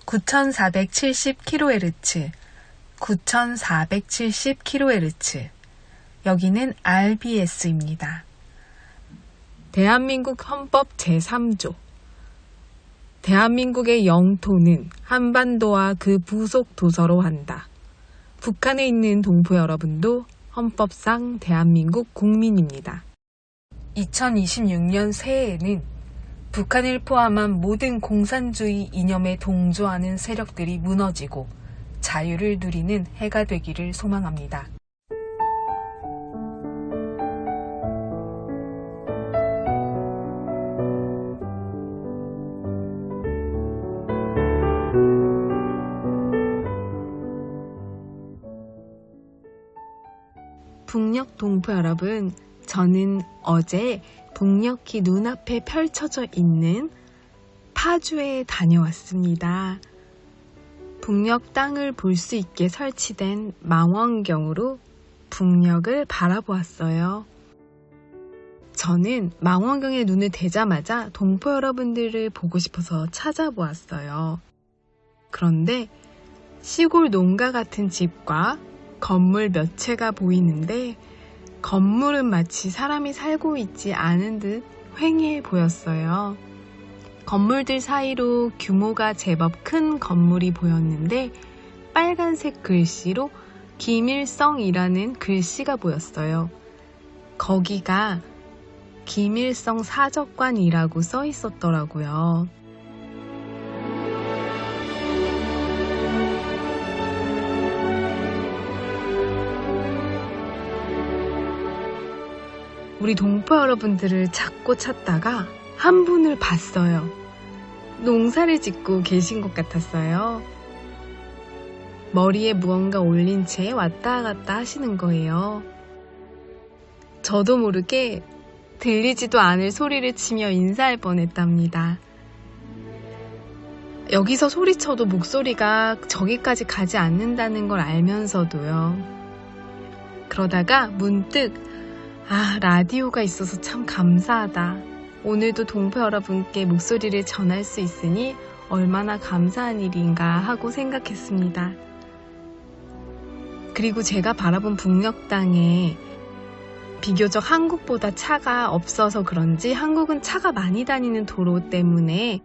9470kHz, 9470kHz. 여기는 RBS입니다. 대한민국 헌법 제3조. 대한민국의 영토는 한반도와 그 부속 도서로 한다. 북한에 있는 동포 여러분도 헌법상 대한민국 국민입니다. 2026년 새해에는 북한을 포함한 모든 공산주의 이념에 동조하는 세력들이 무너지고 자유를 누리는 해가 되기를 소망합니다. 북녘 동포 여러분, 저는 어제 북녘이 눈앞에 펼쳐져 있는 파주에 다녀왔습니다. 북녘 땅을 볼 수 있게 설치된 망원경으로 북녘을 바라보았어요. 저는 망원경에 눈을 대자마자 동포 여러분들을 보고 싶어서 찾아보았어요. 그런데 시골 농가 같은 집과 건물 몇 채가 보이는데 건물은 마치 사람이 살고 있지 않은 듯 휑해 보였어요. 건물들 사이로 규모가 제법 큰 건물이 보였는데 빨간색 글씨로 김일성이라는 글씨가 보였어요. 거기가 김일성 사적관이라고 써 있었더라고요. 우리 동포 여러분들을 찾고 찾다가 한 분을 봤어요. 농사를 짓고 계신 것 같았어요. 머리에 무언가 올린 채 왔다 갔다 하시는 거예요. 저도 모르게 들리지도 않을 소리를 치며 인사할 뻔했답니다. 여기서 소리쳐도 목소리가 저기까지 가지 않는다는 걸 알면서도요. 그러다가 문득 라디오가 있어서 참 감사하다. 오늘도 동포 여러분께 목소리를 전할 수 있으니 얼마나 감사한 일인가 하고 생각했습니다. 그리고 제가 바라본 북녘 땅에 비교적 한국보다 차가 없어서 그런지 한국은 차가 많이 다니는 도로 때문에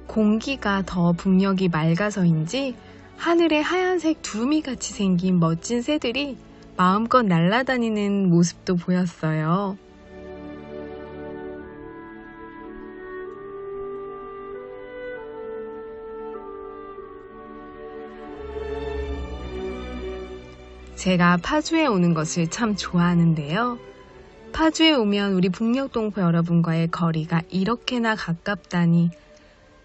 공기가 더 북녘이 맑아서인지 하늘에 하얀색 두루미같이 생긴 멋진 새들이 마음껏 날아다니는 모습도 보였어요. 제가 파주에 오는 것을 참 좋아하는데요. 파주에 오면 우리 북녘 동포 여러분과의 거리가 이렇게나 가깝다니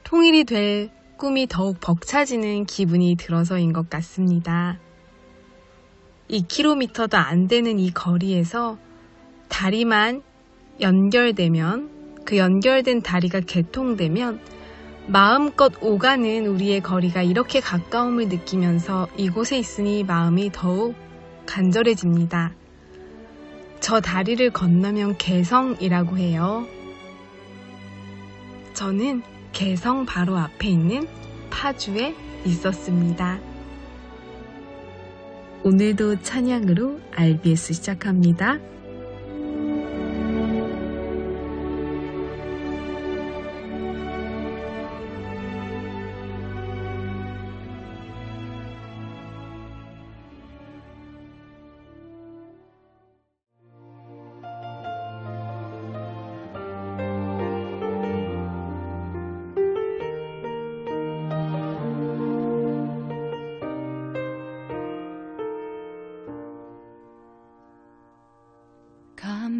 통일이 될 꿈이 더욱 벅차지는 기분이 들어서인 것 같습니다. 2km도 안 되는 이 거리에서 다리만 연결되면, 그 연결된 다리가 개통되면 마음껏 오가는 우리의 거리가 이렇게 가까움을 느끼면서 이곳에 있으니 마음이 더욱 간절해집니다. 저 다리를 건너면 개성이라고 해요. 저는 개성 바로 앞에 있는 파주에 있었습니다. 오늘도 찬양으로 RBS 시작합니다.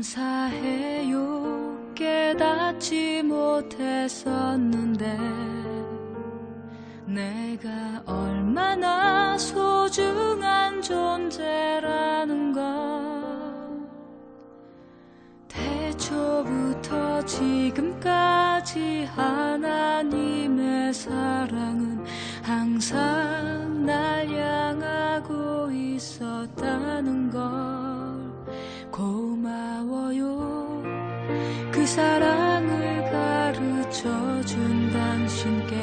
감사해요. 깨닫지 못했었는데 내가 얼마나 소중한 존재라는 걸 태초부터 지금까지 하나님의 사랑은 항상 날 향하고 있었다는 걸 고마워요. 그 사랑을 가르쳐준 당신께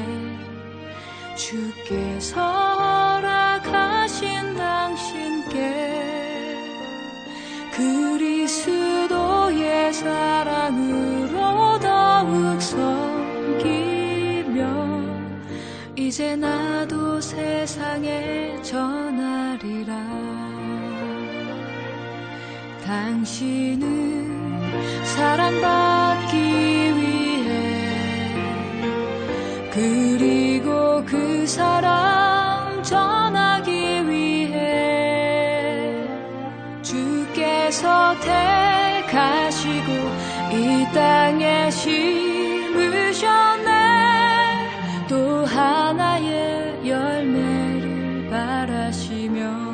주께서 허락하신 당신께 그리스도의 사랑으로 더욱 섬기며 이제 나도 세상에 전하리라. 당신은 사랑받기 위해 그리고 그 사랑 전하기 위해 주께서 택하시고 이 땅에 심으셨네. 또 하나의 열매를 바라시며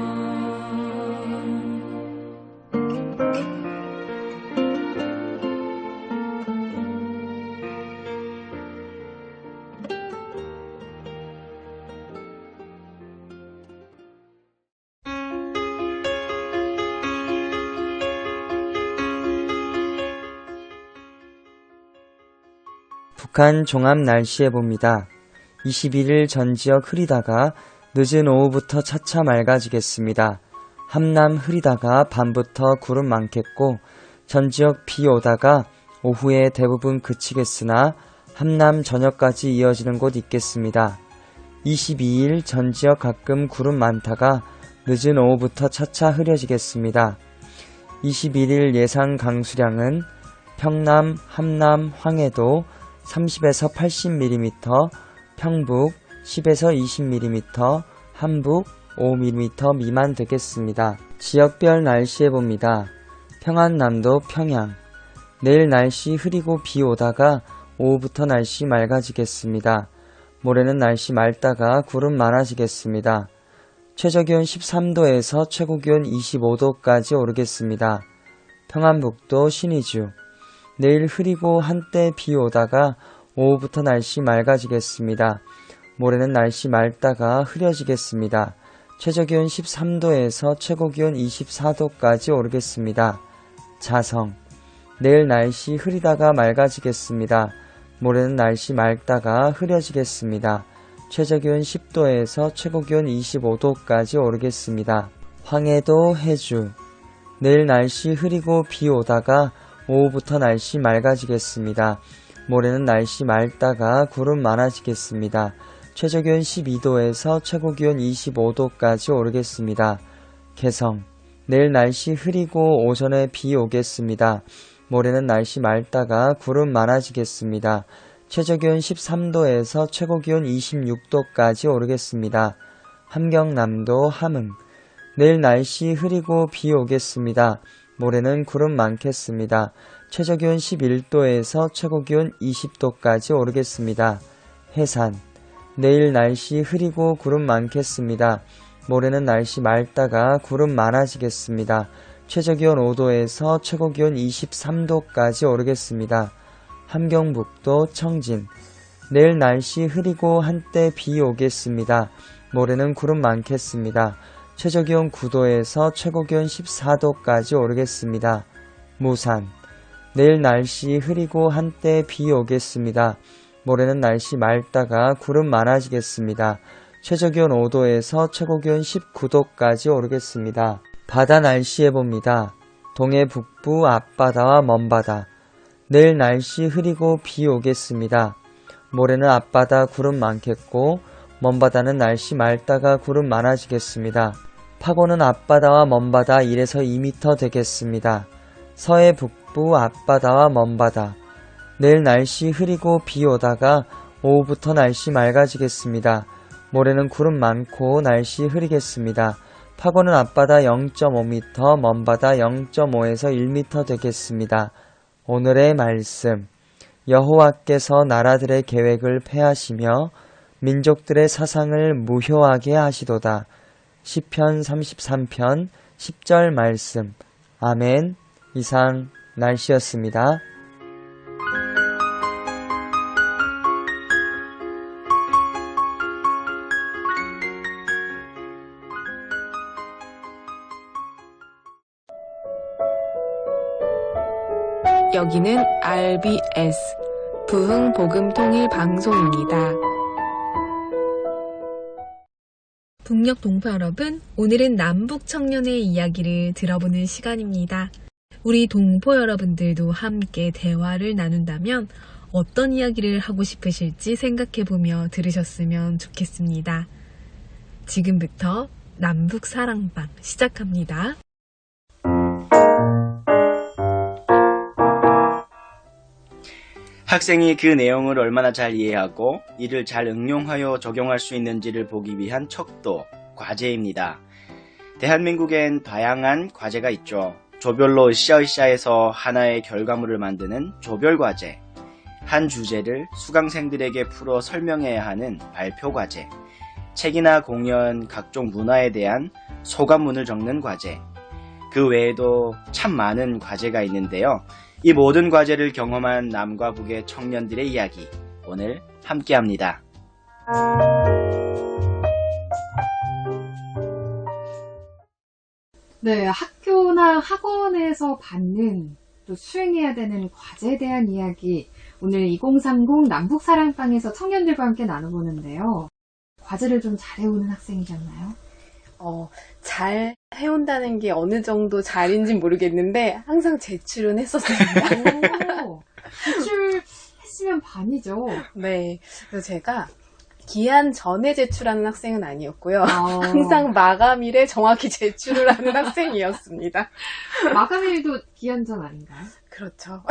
북한 종합 날씨예보입니다. 21일 전 지역 흐리다가 늦은 오후부터 차차 맑아지겠습니다. 함남 흐리다가 밤부터 구름 많겠고 전 지역 비 오다가 오후에 대부분 그치겠으나 함남 저녁까지 이어지는 곳 있겠습니다. 22일 전 지역 가끔 구름 많다가 늦은 오후부터 차차 흐려지겠습니다. 21일 예상 강수량은 평남, 함남, 황해도 30에서 80mm, 평북 10에서 20mm, 함북 5mm 미만 되겠습니다. 지역별 날씨예보입니다. 평안남도 평양 내일 날씨 흐리고 비 오다가 오후부터 날씨 맑아지겠습니다. 모레는 날씨 맑다가 구름 많아지겠습니다. 최저기온 13도에서 최고기온 25도까지 오르겠습니다. 평안북도 신의주 내일 흐리고 한때 비 오다가 오후부터 날씨 맑아지겠습니다. 모레는 날씨 맑다가 흐려지겠습니다. 최저기온 13도에서 최고기온 24도까지 오르겠습니다. 자성 내일 날씨 흐리다가 맑아지겠습니다. 모레는 날씨 맑다가 흐려지겠습니다. 최저기온 10도에서 최고기온 25도까지 오르겠습니다. 황해도 해주 내일 날씨 흐리고 비 오다가 오후부터 날씨 맑아지겠습니다. 모레는 날씨 맑다가 구름 많아지겠습니다. 최저기온 12도에서 최고기온 25도까지 오르겠습니다. 개성 내일 날씨 흐리고 오전에 비 오겠습니다. 모레는 날씨 맑다가 구름 많아지겠습니다. 최저기온 13도에서 최고기온 26도까지 오르겠습니다. 함경남도 함흥 내일 날씨 흐리고 비 오겠습니다. 모레는 구름 많겠습니다. 최저기온 11도에서 최고기온 20도까지 오르겠습니다. 해산 내일 날씨 흐리고 구름 많겠습니다. 모레는 날씨 맑다가 구름 많아지겠습니다. 최저기온 5도에서 최고기온 23도까지 오르겠습니다. 함경북도 청진 내일 날씨 흐리고 한때 비 오겠습니다. 모레는 구름 많겠습니다. 최저기온 9도에서 최고기온 14도까지 오르겠습니다. 무산 내일 날씨 흐리고 한때 비 오겠습니다. 모레는 날씨 맑다가 구름 많아지겠습니다. 최저기온 5도에서 최고기온 19도까지 오르겠습니다. 바다 날씨예보입니다. 동해 북부 앞바다와 먼바다 내일 날씨 흐리고 비 오겠습니다. 모레는 앞바다 구름 많겠고 먼바다는 날씨 맑다가 구름 많아지겠습니다. 파고는 앞바다와 먼바다 1에서 2m 되겠습니다. 서해 북부 앞바다와 먼바다 내일 날씨 흐리고 비 오다가 오후부터 날씨 맑아지겠습니다. 모레는 구름 많고 날씨 흐리겠습니다. 파고는 앞바다 0.5m, 먼바다 0.5에서 1m 되겠습니다. 오늘의 말씀 여호와께서 나라들의 계획을 폐하시며 민족들의 사상을 무효하게 하시도다. 시편 33편 10절 말씀. 아멘. 이상 날씨였습니다. 여기는 RBS 부흥복음통일 방송입니다. 북녘 동포 여러분, 오늘은 남북 청년의 이야기를 들어보는 시간입니다. 우리 동포 여러분들도 함께 대화를 나눈다면 어떤 이야기를 하고 싶으실지 생각해보며 들으셨으면 좋겠습니다. 지금부터 남북 사랑방 시작합니다. 학생이 그 내용을 얼마나 잘 이해하고 이를 잘 응용하여 적용할 수 있는지를 보기 위한 척도, 과제입니다. 대한민국엔 다양한 과제가 있죠. 조별로 으쌰으쌰해서 하나의 결과물을 만드는 조별과제, 한 주제를 수강생들에게 풀어 설명해야 하는 발표과제, 책이나 공연, 각종 문화에 대한 소감문을 적는 과제, 그 외에도 참 많은 과제가 있는데요. 이 모든 과제를 경험한 남과 북의 청년들의 이야기, 오늘 함께합니다. 네, 학교나 학원에서 받는 또 수행해야 되는 과제에 대한 이야기, 오늘 2030 남북사랑방에서 청년들과 함께 나눠보는데요. 과제를 좀 잘해오는 학생이셨나요? 잘 해온다는 게 어느 정도 잘인지는 모르겠는데 항상 제출은 했었습니다. 오, 제출했으면 반이죠. 네, 그래서 제가 기한 전에 제출하는 학생은 아니었고요. 아, 항상 마감일에 정확히 제출을 하는 학생이었습니다. 마감일도 기한전 아닌가요? 그렇죠.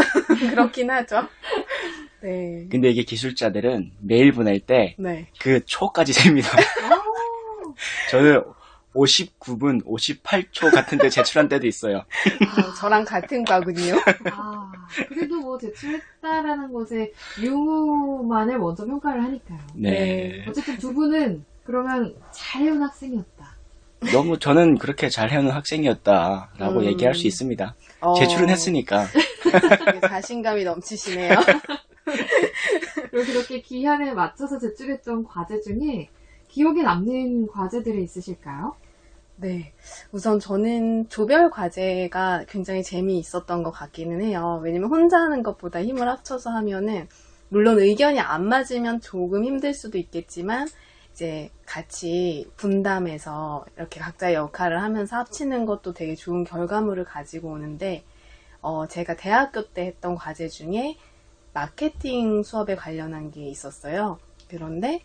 그렇긴 하죠. 네. 근데 이게 기술자들은 메일 보낼 때 네. 그 초까지 셉니다. 저는 59분 58초 같은 데 제출한 때도 있어요. 저랑 같은 과군요. 아, 그래도 뭐 제출했다라는 것에 유무만을 먼저 평가를 하니까요. 네. 어쨌든 두 분은 그러면 잘해온 학생이었다. 너무 저는 그렇게 잘 해오는 학생이었다라고 얘기할 수 있습니다. 제출은 했으니까. 되게 자신감이 넘치시네요. 그리고 그렇게 기한에 맞춰서 제출했던 과제 중에 기억에 남는 과제들이 있으실까요? 네. 우선 저는 조별 과제가 굉장히 재미있었던 것 같기는 해요. 왜냐면 혼자 하는 것보다 힘을 합쳐서 하면은, 물론 의견이 안 맞으면 조금 힘들 수도 있겠지만, 이제 같이 분담해서 이렇게 각자의 역할을 하면서 합치는 것도 되게 좋은 결과물을 가지고 오는데, 제가 대학교 때 했던 과제 중에 마케팅 수업에 관련한 게 있었어요. 그런데,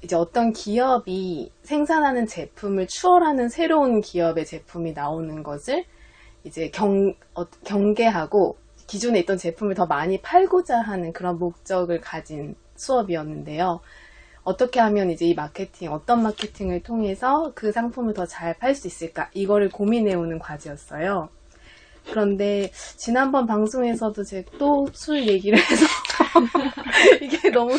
이제 어떤 기업이 생산하는 제품을 추월하는 새로운 기업의 제품이 나오는 것을 이제 경계하고 기존에 있던 제품을 더 많이 팔고자 하는 그런 목적을 가진 수업이었는데요. 어떻게 하면 이제 이 마케팅, 어떤 마케팅을 통해서 그 상품을 더 잘 팔 수 있을까? 이거를 고민해오는 과제였어요. 그런데 지난번 방송에서도 제가 또 술 얘기를 해서 이게 너무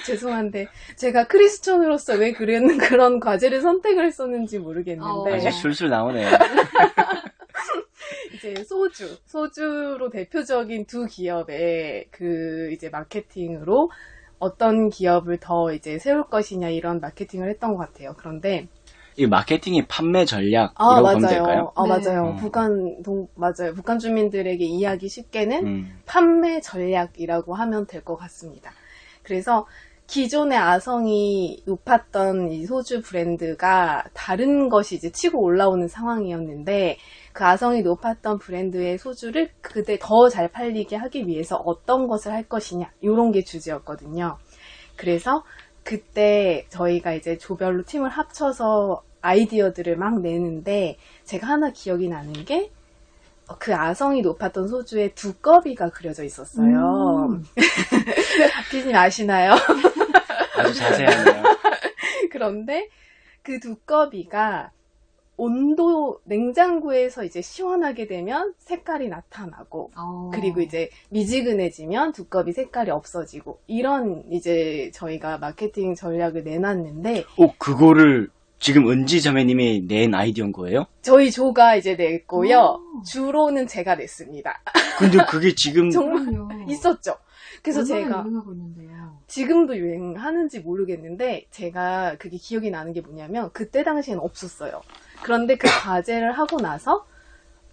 죄송한데 제가 크리스천으로서 왜 그런 과제를 선택을 했었는지 모르겠는데 아주 술술 나오네요. 이제 소주로 대표적인 두 기업의 그 이제 마케팅으로 어떤 기업을 더 이제 세울 것이냐 이런 마케팅을 했던 것 같아요. 그런데 이 마케팅이 판매 전략이라고 보면 될까요? 네. 맞아요. 맞아요. 북한 주민들에게 이해하기 쉽게는 판매 전략이라고 하면 될 것 같습니다. 그래서 기존의 아성이 높았던 이 소주 브랜드가 다른 것이 이제 치고 올라오는 상황이었는데 그 아성이 높았던 브랜드의 소주를 그대 더 잘 팔리게 하기 위해서 어떤 것을 할 것이냐 이런 게 주제였거든요. 그래서 그때 저희가 이제 조별로 팀을 합쳐서 아이디어들을 막 내는데 제가 하나 기억이 나는 게 그 아성이 높았던 소주에 두꺼비가 그려져 있었어요. 박희님 아시나요? 아주 자세하네요. 그런데 그 두꺼비가 냉장고에서 이제 시원하게 되면 색깔이 나타나고, 그리고 이제 미지근해지면 두꺼비 색깔이 없어지고, 이런 이제 저희가 마케팅 전략을 내놨는데, 그거를 지금 은지 자매님이 낸 아이디어인 거예요? 저희 조가 이제 냈고요. 주로는 제가 냈습니다. 근데 그게 지금 정말 그럼요. 있었죠. 그래서 제가 유행하고 있는데요. 지금도 유행하는지 모르겠는데 제가 그게 기억이 나는 게 뭐냐면 그때 당시엔 없었어요. 그런데 그 과제를 하고 나서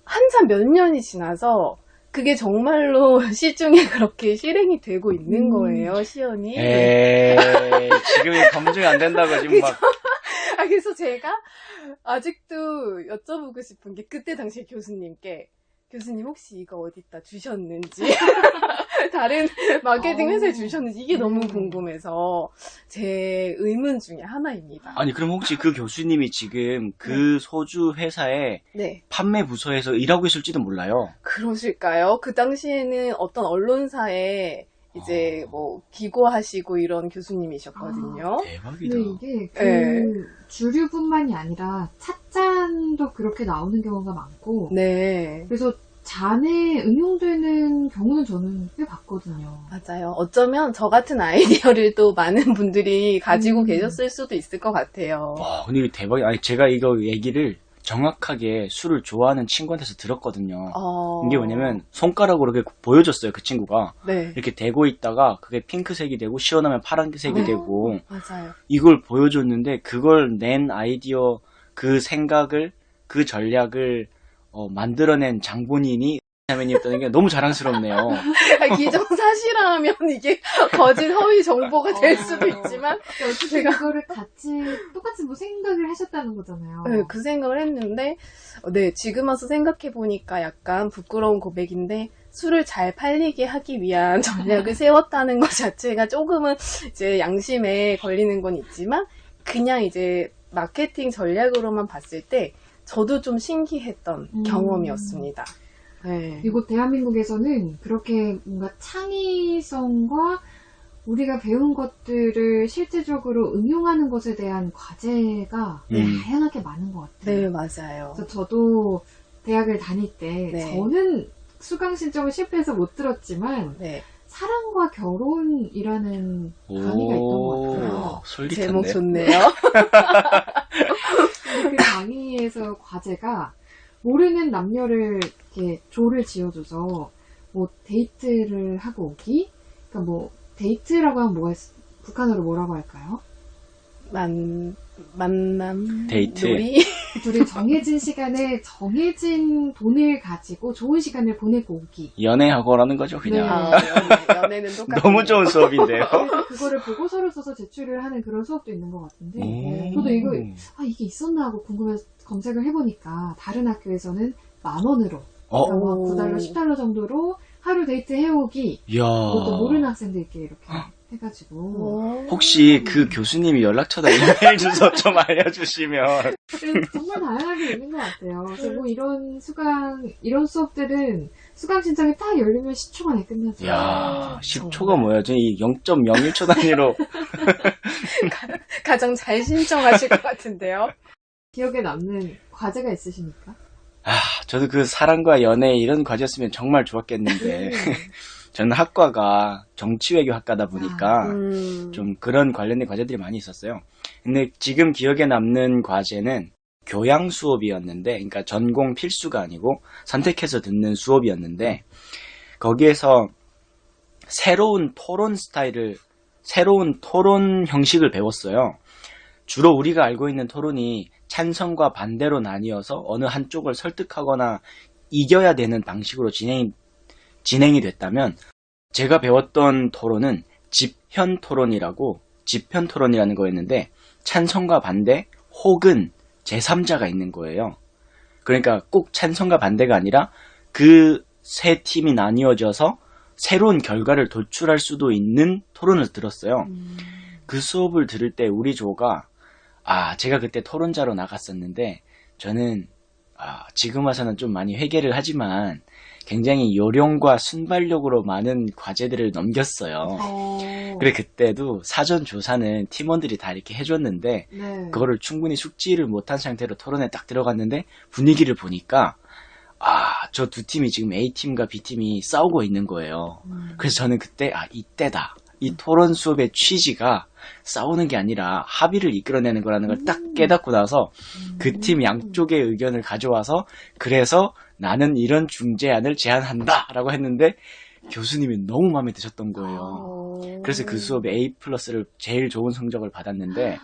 한참 몇 년이 지나서 그게 정말로 시중에 그렇게 실행이 되고 있는 거예요, 시연이. 지금이 검증이 안 된다고 지금 막. 제가 아직도 여쭤보고 싶은 게 그때 당시에 교수님께 교수님 혹시 이거 어디다 주셨는지 다른 마케팅 회사에 주셨는지 이게 너무 궁금해서 제 의문 중에 하나입니다. 아니, 그럼 혹시 그 교수님이 지금 그 소주 회사의 네, 판매 부서에서 일하고 계실지도 몰라요. 그러실까요? 그 당시에는 어떤 언론사에 이제 뭐 기고하시고 이런 교수님이셨거든요. 대박이다. 근데 이게 그 네. 주류뿐만이 아니라 찻잔도 그렇게 나오는 경우가 많고 네, 그래서 잔에 응용되는 경우는 저는 꽤 봤거든요. 맞아요. 어쩌면 저 같은 아이디어를 또 많은 분들이 가지고 음. 계셨을 수도 있을 것 같아요. 와, 근데 이게 대박이야. 아니, 제가 이거 얘기를 정확하게 술을 좋아하는 친구한테서 들었거든요. 이게 뭐냐면 손가락으로 이렇게 보여줬어요. 그 친구가 네, 이렇게 대고 있다가 그게 핑크색이 되고 시원하면 파란색이 어. 되고 맞아요. 이걸 보여줬는데 그걸 낸 아이디어, 그 생각을, 그 전략을 만들어낸 장본인이 자매님이었다는 게 너무 자랑스럽네요. 기정사실하면 이게 거짓 허위 정보가 될 수도 있지만 어떻게 그거를 같이 똑같이 뭐 생각을 하셨다는 거잖아요. 네, 그 생각을 했는데 네, 지금 와서 생각해 보니까 약간 부끄러운 고백인데 술을 잘 팔리게 하기 위한 전략을 세웠다는 것 자체가 조금은 이제 양심에 걸리는 건 있지만 그냥 이제 마케팅 전략으로만 봤을 때 저도 좀 신기했던 경험이었습니다. 네. 그리고 대한민국에서는 그렇게 뭔가 창의성과 우리가 배운 것들을 실제적으로 응용하는 것에 대한 과제가 다양하게 많은 것 같아요. 네, 맞아요. 그래서 저도 대학을 다닐 때 네. 저는 수강 신청을 실패해서 못 들었지만 네. 사랑과 결혼이라는 강의가 있던 것 같아요. 솔깃한데. 제목 좋네요. 근데 그 강의에서 과제가 모르는 남녀를 이렇게 조를 지어줘서 뭐 데이트를 하고 오기. 그러니까 뭐 데이트라고 하면 북한어로 뭐라고 할까요? 만남 데이트. 놀이. 둘이 정해진 시간에 정해진 돈을 가지고 좋은 시간을 보내고 오기. 연애하고라는 거죠, 그냥. 네. 연애는 똑같은 너무 좋은 수업인데요. 그래서 그거를 보고서를 써서 제출을 하는 그런 수업도 있는 것 같은데 저도 이게 있었나 하고 궁금해서 검색을 해보니까 다른 학교에서는 10,000원으로 그러니까 뭐 $9, $10 정도로 하루 데이트 해오기 이야. 그것도 모르는 학생들끼리 이렇게 해가지고 혹시 그 교수님이 연락처나 이메일 주소 좀 알려주시면. 그래서 정말 다양하게 있는 것 같아요. 그래서 뭐 이런 수업들은 수강 신청이 딱 열리면 10초 만에 끝나죠. 이야, 10초가 뭐야? 이 0.01초 단위로. 가장 잘 신청하실 것 같은데요. 기억에 남는 과제가 있으십니까? 저도 그 사랑과 연애 이런 과제였으면 정말 좋았겠는데. 저는 학과가 정치외교학과다 보니까 좀 그런 관련된 과제들이 많이 있었어요. 근데 지금 기억에 남는 과제는 교양 수업이었는데, 그러니까 전공 필수가 아니고 선택해서 듣는 수업이었는데, 거기에서 새로운 토론 형식을 배웠어요. 주로 우리가 알고 있는 토론이 찬성과 반대로 나뉘어서 어느 한쪽을 설득하거나 이겨야 되는 방식으로 진행이 됐다면, 제가 배웠던 토론은 집현 토론이라는 거였는데, 찬성과 반대 혹은 제3자가 있는 거예요. 그러니까 꼭 찬성과 반대가 아니라 그 세 팀이 나뉘어져서 새로운 결과를 도출할 수도 있는 토론을 들었어요. 그 수업을 들을 때 우리 조가 제가 그때 토론자로 나갔었는데 저는 지금 와서는 좀 많이 회개를 하지만 굉장히 요령과 순발력으로 많은 과제들을 넘겼어요. 그래 그때도 사전 조사는 팀원들이 다 이렇게 해줬는데 네. 그거를 충분히 숙지를 못한 상태로 토론에 딱 들어갔는데 분위기를 보니까 저 두 팀이 지금 A팀과 B팀이 싸우고 있는 거예요. 그래서 저는 그때 이때다. 이 토론 수업의 취지가 싸우는 게 아니라 합의를 이끌어내는 거라는 걸 딱 깨닫고 나서 그 팀 양쪽의 의견을 가져와서 그래서 나는 이런 중재안을 제안한다 라고 했는데 교수님이 너무 마음에 드셨던 거예요. 그래서 그 수업에 A+를 제일 좋은 성적을 받았는데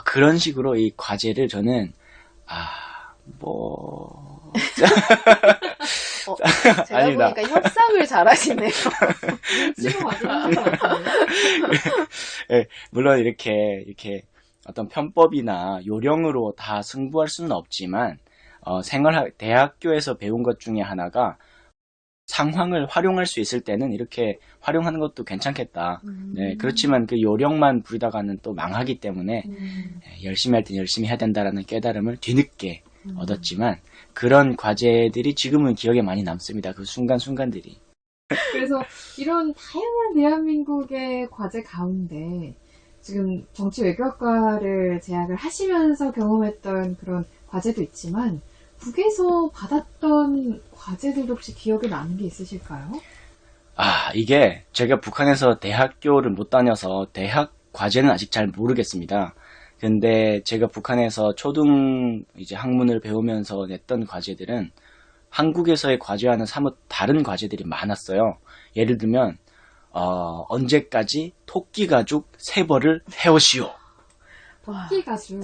그런 식으로 이 과제를 저는 제가 아닙니다. 보니까 협상을 잘하시네요. 치고 맞은 것 같아요. 물론 이렇게 어떤 편법이나 요령으로 다 승부할 수는 없지만 대학교에서 배운 것 중에 하나가 상황을 활용할 수 있을 때는 이렇게 활용하는 것도 괜찮겠다. 네, 그렇지만 그 요령만 부리다가는 또 망하기 때문에 열심히 할 땐 열심히 해야 된다라는 깨달음을 뒤늦게 얻었지만 그런 과제들이 지금은 기억에 많이 남습니다. 그 순간순간들이. 그래서 이런 다양한 대한민국의 과제 가운데 지금 정치 외교학과를 재학을 하시면서 경험했던 그런 과제도 있지만 북에서 받았던 과제들도 혹시 기억에 나는 게 있으실까요? 이게 제가 북한에서 대학교를 못 다녀서 대학 과제는 아직 잘 모르겠습니다. 근데 제가 북한에서 초등 이제 학문을 배우면서 냈던 과제들은 한국에서의 과제와는 사뭇 다른 과제들이 많았어요. 예를 들면 언제까지 토끼 가죽 3벌을 해오시오. 토끼 가죽.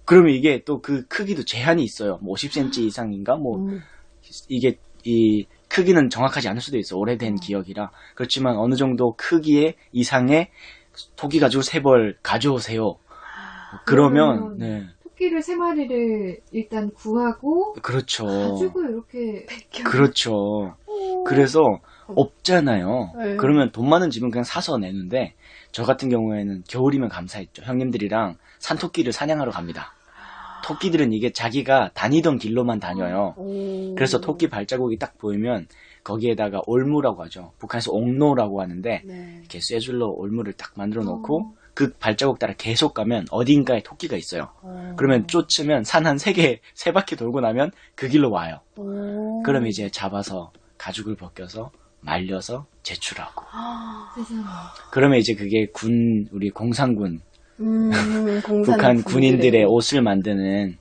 그러면 이게 또 그 크기도 제한이 있어요. 뭐 50cm 이상인가? 이게 이 크기는 정확하지 않을 수도 있어. 오래된 기억이라. 그렇지만 어느 정도 크기의 이상의 토끼 가죽 3벌 가져오세요. 그러면 네. 토끼를 3마리를 일단 구하고 그렇죠. 가지고 이렇게 그렇죠. 그래서 없잖아요. 네. 그러면 돈 많은 집은 그냥 사서 내는데 저 같은 경우에는 겨울이면 감사했죠. 형님들이랑 산토끼를 사냥하러 갑니다. 토끼들은 이게 자기가 다니던 길로만 다녀요. 그래서 토끼 발자국이 딱 보이면 거기에다가 올무라고 하죠. 북한에서 옥로라고 하는데 이렇게 쇠줄로 올무를 딱 만들어 놓고 그 발자국 따라 계속 가면 어딘가에 토끼가 있어요. 그러면 쫓으면 산 한 3바퀴 돌고 나면 그 길로 와요. 그럼 이제 잡아서 가죽을 벗겨서 말려서 제출하고. 세상에. 그러면 이제 그게 우리 공산군, 공산 북한 군인들의 옷을 만드는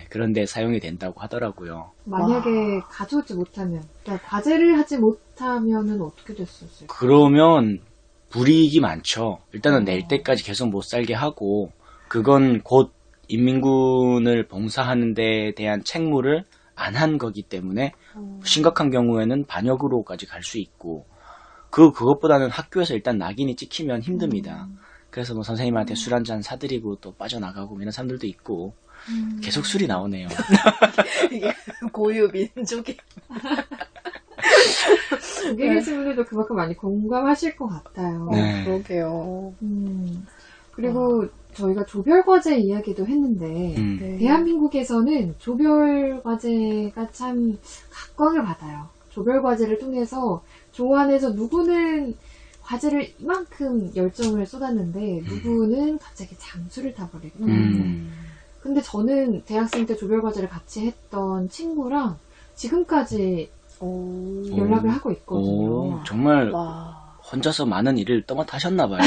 그런 데 사용이 된다고 하더라고요. 만약에 가져오지 못하면, 그러니까 과제를 하지 못하면은 어떻게 됐었을까요? 그러면 불이익이 많죠. 일단은 낼 때까지 계속 못 살게 하고 그건 곧 인민군을 봉사하는 데 대한 책무를 안 한 거기 때문에 심각한 경우에는 반역으로까지 갈 수 있고 그것보다는 학교에서 일단 낙인이 찍히면 힘듭니다. 그래서 뭐 선생님한테 술 한잔 사드리고 또 빠져나가고 이런 사람들도 있고 계속 술이 나오네요. 이게 고유 민족이. 거기 계신 분들도 그만큼 많이 공감하실 것 같아요. 네. 그러게요. 그리고 저희가 조별과제 이야기도 했는데 네. 대한민국에서는 조별과제가 참 각광을 받아요. 조별과제를 통해서 조안에서 누구는 과제를 이만큼 열정을 쏟았는데 누구는 갑자기 잠수를 타버리고 근데 저는 대학생 때 조별과제를 같이 했던 친구랑 지금까지 연락을 하고 있거든요. 정말 와. 혼자서 많은 일을 떠맡아 하셨나봐요.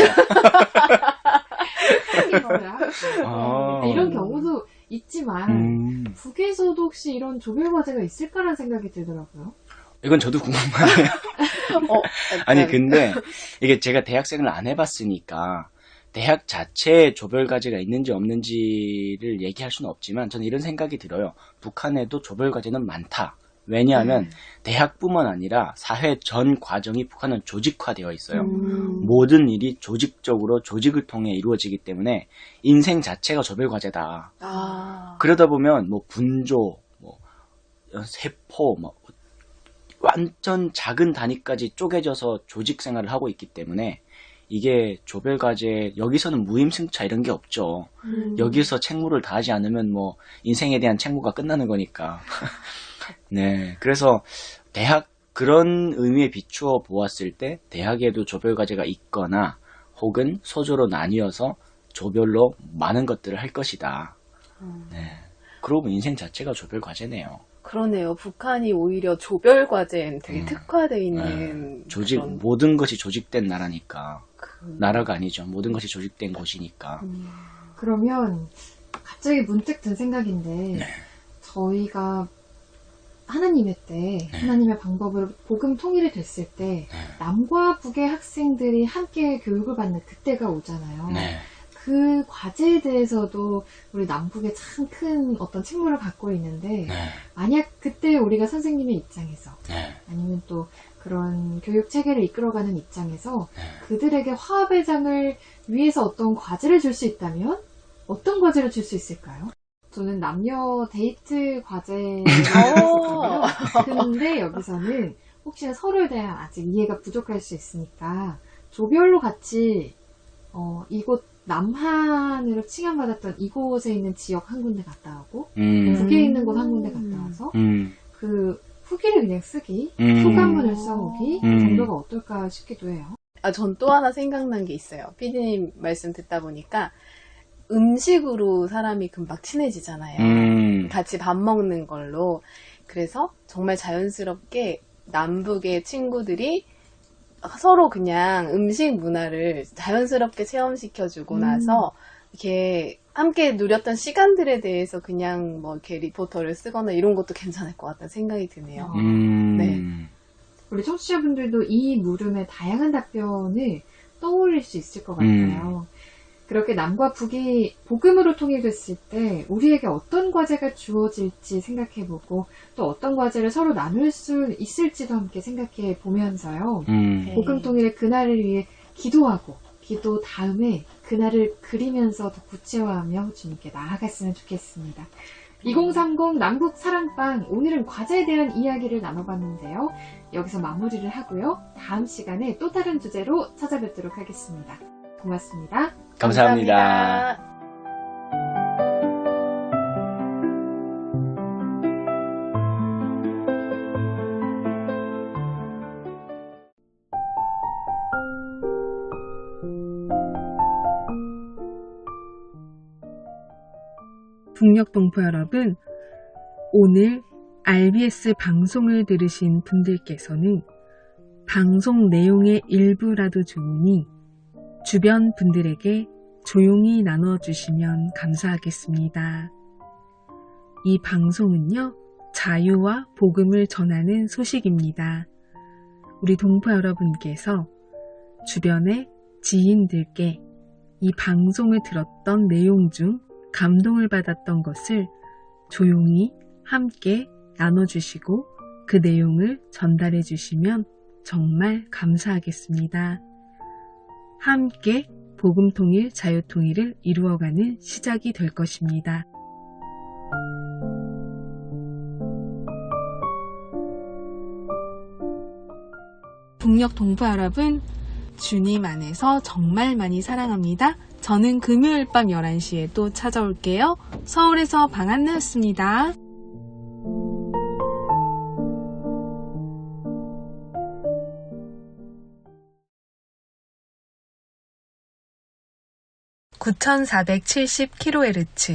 이런 경우도 있지만 북에서도 혹시 이런 조별과제가 있을까라는 생각이 들더라고요. 이건 저도 궁금하네요. 아니 근데 이게 제가 대학생을 안 해봤으니까 대학 자체에 조별과제가 있는지 없는지를 얘기할 수는 없지만 저는 이런 생각이 들어요. 북한에도 조별과제는 많다. 왜냐하면 대학뿐만 아니라 사회 전 과정이 북한은 조직화되어 있어요. 모든 일이 조직적으로 조직을 통해 이루어지기 때문에 인생 자체가 조별과제다. 그러다 보면 뭐 분조, 뭐 세포, 뭐 완전 작은 단위까지 쪼개져서 조직 생활을 하고 있기 때문에 이게 조별과제 여기서는 무임승차 이런 게 없죠. 여기서 책무를 다하지 않으면 뭐 인생에 대한 책무가 끝나는 거니까. 네, 그래서 대학 그런 의미에 비추어 보았을 때 대학에도 조별과제가 있거나 혹은 소조로 나뉘어서 조별로 많은 것들을 할 것이다. 네, 그러고 보면 인생 자체가 조별과제네요. 그러네요. 북한이 오히려 조별과제엔 되게 특화되어 있는 조직 그런... 모든 것이 조직된 나라니까. 나라가 아니죠. 모든 것이 조직된 곳이니까. 그러면 갑자기 문득 든 생각인데 저희가 하나님의 때 하나님의 방법으로 복음 통일이 됐을 때 남과 북의 학생들이 함께 교육을 받는 그때가 오잖아요. 그 과제에 대해서도 우리 남북에 참 큰 어떤 책무를 갖고 있는데 만약 그때 우리가 선생님의 입장에서 아니면 또 그런 교육 체계를 이끌어가는 입장에서 그들에게 화합의 장을 위해서 어떤 과제를 줄 수 있다면 어떤 과제를 줄 수 있을까요? 저는 남녀 데이트 과제를 어. 했었거든요. 근데 여기서는 혹시나 서로에 대한 아직 이해가 부족할 수 있으니까 조별로 같이 이곳 남한으로 칭함받았던 이곳에 있는 지역 한 군데 갔다 오고 북에 있는 곳 한 군데 갔다 와서 그 후기를 그냥 쓰기, 소감문을 써오기 정도가 어떨까 싶기도 해요. 전 또 하나 생각난 게 있어요. 피디님 말씀 듣다 보니까 음식으로 사람이 금방 친해지잖아요. 같이 밥 먹는 걸로. 그래서 정말 자연스럽게 남북의 친구들이 서로 그냥 음식 문화를 자연스럽게 체험시켜주고 나서 이렇게 함께 누렸던 시간들에 대해서 그냥 뭐 이렇게 리포터를 쓰거나 이런 것도 괜찮을 것 같다는 생각이 드네요. 네. 우리 청취자분들도 이 물음에 다양한 답변을 떠올릴 수 있을 것 같아요. 그렇게 남과 북이 복음으로 통일됐을 때 우리에게 어떤 과제가 주어질지 생각해보고 또 어떤 과제를 서로 나눌 수 있을지도 함께 생각해 보면서요. 복음 통일의 그날을 위해 기도하고 기도 다음에 그날을 그리면서 더 구체화하며 주님께 나아갔으면 좋겠습니다. 2030 남북 사랑방, 오늘은 과제에 대한 이야기를 나눠봤는데요. 여기서 마무리를 하고요. 다음 시간에 또 다른 주제로 찾아뵙도록 하겠습니다. 고맙습니다. 감사합니다. 북녘 동포 여러분, 오늘 RBS 방송을 들으신 분들께서는 방송 내용의 일부라도 좋으니 주변 분들에게 조용히 나눠주시면 감사하겠습니다. 이 방송은요, 자유와 복음을 전하는 소식입니다. 우리 동포 여러분께서 주변의 지인들께 이 방송을 들었던 내용 중 감동을 받았던 것을 조용히 함께 나눠주시고 그 내용을 전달해 주시면 정말 감사하겠습니다. 함께 복음통일, 자유통일을 이루어가는 시작이 될 것입니다. 북녘 동포 여러분, 주님 안에서 정말 많이 사랑합니다. 저는 금요일 밤 11시에 또 찾아올게요. 서울에서 방한나였습니다. (9470kHz)